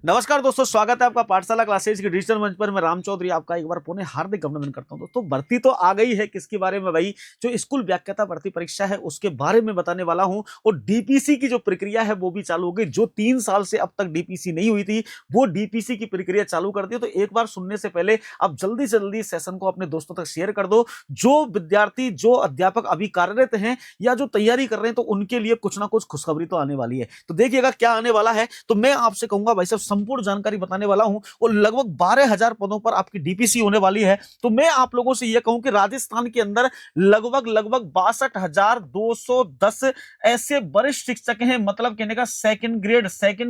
नमस्कार दोस्तों, स्वागत है आपका पाठशाला क्लासेज के डिजिटल मंच पर। मैं राम चौधरी आपका एक बार पुनः हार्दिक अभिनंदन करता हूं। दोस्तों, भर्ती तो आ गई है, किसके बारे में भाई? जो स्कूल व्याख्याता भर्ती परीक्षा है उसके बारे में बताने वाला हूं। और डीपीसी की जो प्रक्रिया है वो भी चालू हो गई। जो 3 साल से अब तक डीपीसी नहीं हुई थी वो डीपीसी की प्रक्रिया चालू कर दी। तो एक बार सुनने से पहले आप जल्दी से जल्दी सेशन को अपने दोस्तों तक शेयर कर दो। जो विद्यार्थी, जो अध्यापक अभी कार्यरत हैं या जो तैयारी कर रहे हैं, तो उनके लिए कुछ ना कुछ खुशखबरी तो आने वाली है। तो देखिएगा क्या आने वाला है। तो मैं आपसे कहूंगा भाई साहब, संपूर्ण जानकारी बताने वाला हूं। और लगभग 12,000 पदों पर आपकी डीपीसी होने वाली है। तो मैं आप लोगों से यह कहूं कि राजस्थान के अंदर लगभग 62,210 ऐसे वरिष्ठ शिक्षक हैं। मतलब कहने का सेकंड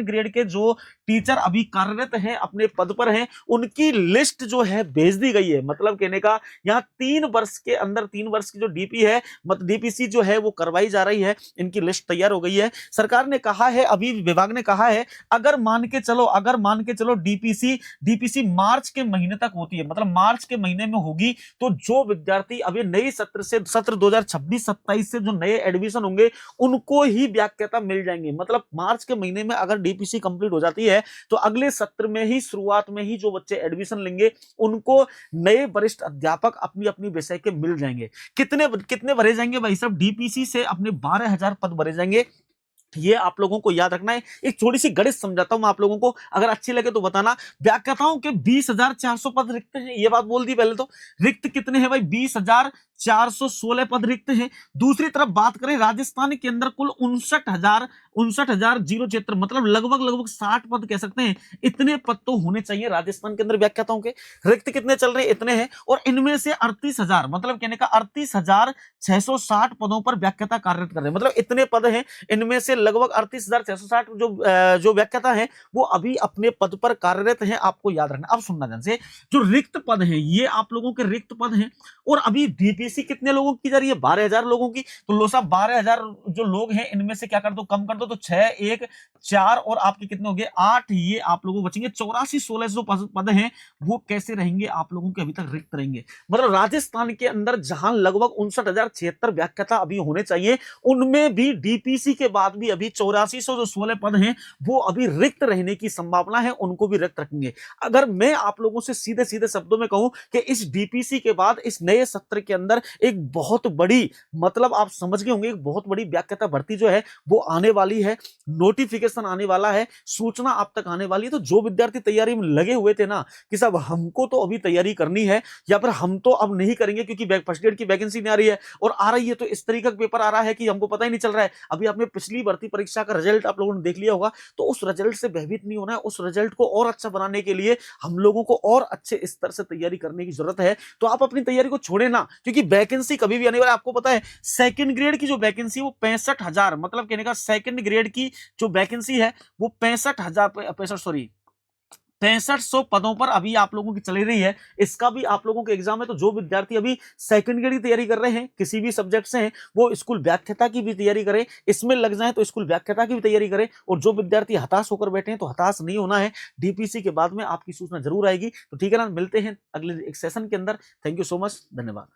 ग्रेड के जो टीचर अभी कार्यरत हैं, अपने पद पर हैं, उनकी लिस्ट जो है भेज दी गई है। मतलब कहने का यहां 3 वर्ष के अंदर 3 वर्ष की जो डीपी है, मतलब डीपीसी जो है वो करवाई जा रही है। इनकी लिस्ट तैयार हो गई है। सरकार ने कहा है, अभी विभाग ने कहा है, अगर मान के चलो डीपीसी मार्च के महीने तक होती है, मतलब मार्च के महीने में होगी, तो जो विद्यार्थी अभी नए सत्र 2026-27 से जो नए एडमिशन होंगे उनको ही व्याख्याता मिल जाएंगे। मतलब मार्च के महीने में अगर डीपीसी कंप्लीट हो जाती है तो अगले सत्र में ही, शुरुआत में ही जो बच्चे एडमिशन लेंगे उनको नए वरिष्ठ अध्यापक अपनी अपनी विषय के मिल जाएंगे। कितने कितने भरे जाएंगे भाई साहब? डीपीसी से अपने 12,000 पद भरे जाएंगे। ये आप लोगों को याद रखना है। एक छोटी सी गणित समझाता हूं मैं आप लोगों को, अगर अच्छी लगे तो बताना। व्याख्याताओं के 20,400 पद रिक्त हैं, ये बात बोल दी पहले तो। रिक्त कितने हैं भाई? 20,416 पद रिक्त हैं। दूसरी तरफ बात करें, राजस्थान के अंदर कुल 59,076, मतलब लगभग 60 पद कह सकते हैं। इतने पद तो होने चाहिए राजस्थान के अंदर व्याख्याताओं के। रिक्त कितने चल रहे हैं? इतने हैं। और इनमें से 38,000, मतलब कहने का 38,660 पदों पर व्याख्याता कार्यरत कर रहे हैं। मतलब इतने पद हैं, इनमें से लगभग 38,660 जो व्याख्याता हैं वो अभी अपने पद पर कार्यरत हैं। आपको याद रखना। अब सुनना ध्यान से, जो रिक्त पद हैं ये आप लोगों के रिक्त पद हैं। और अभी डीपीसी कितने लोगों की जा रही है? 12,000 लोगों की। तो लो साहब, 12,000 जो लोग हैं इनमें से क्या कर दो, कम कर दो, तो 6 1 4 और आपके कितने हो गए? 8। ये आप लोगों को बचेंगे 84,1600 पद हैं। वो कैसे रहेंगे? आप लोगों के अभी तक रिक्त रहेंगे। मतलब राजस्थान के अंदर जहां लगभग 59,076 व्याख्याता अभी होने चाहिए, उनमें भी डीपीसी के बाद भी अभी 84,16 पद हैं वो अभी रिक्त रहने की संभावना है। उनको भी रिक्त रखेंगे। अगर मैं आप लोगों से सीधे सीधे शब्दों में कहूं कि इस डीपीसी के बाद इस नए सत्र के अंदर एक बहुत बड़ी, मतलब आप समझ गए होंगे, एक बहुत बड़ी व्याख्याता भर्ती जो है वो आने वाली है। नोटिफिकेशन आने वाला है, सूचना आप तक आने वाली है। तो जो विद्यार्थी तैयारी में लगे हुए थे ना कि साहब हमको तो अभी तैयारी करनी है, या फिर हम तो अब नहीं करेंगे क्योंकि फर्स्ट ग्रेड की वैकेंसी नहीं आ रही है, और आ रही है तो इस तरीके का पेपर आ रहा है कि हमको पता ही नहीं चल रहा है। अभी आपने पिछली भर्ती परीक्षा का रिजल्ट आप लोगों ने देख लिया होगा। तो उस रिजल्ट से भयभीत नहीं होना है। उस रिजल्ट को और अच्छा बनाने के लिए हम लोगों को और अच्छे स्तर से तैयारी करने की जरूरत है। तो आप अपनी तैयारी को छोड़े ना, क्योंकि वैकेंसी कभी भी आने वाला है। आपको पता है सेकंड ग्रेड की जो वैकेंसी वो 65,000, मतलब कहने का सेकंड ग्रेड की जो वैकेंसी है वो 65,600 पदों पर अभी आप लोगों की चली रही है। इसका भी आप लोगों के एग्जाम है। तो जो विद्यार्थी अभी सेकंड ग्रेड की तैयारी कर रहे हैं किसी भी सब्जेक्ट से हैं, वो स्कूल व्याख्याता की भी तैयारी करें। इसमें लग जाए तो स्कूल व्याख्याता की भी तैयारी करें। और जो विद्यार्थी हताश होकर बैठे हैं तो हताश नहीं होना है। डीपीसी के बाद में आपकी सूचना जरूर आएगी। तो ठीक है ना, मिलते हैं अगले एक सेशन के अंदर। थैंक यू सो मच, धन्यवाद।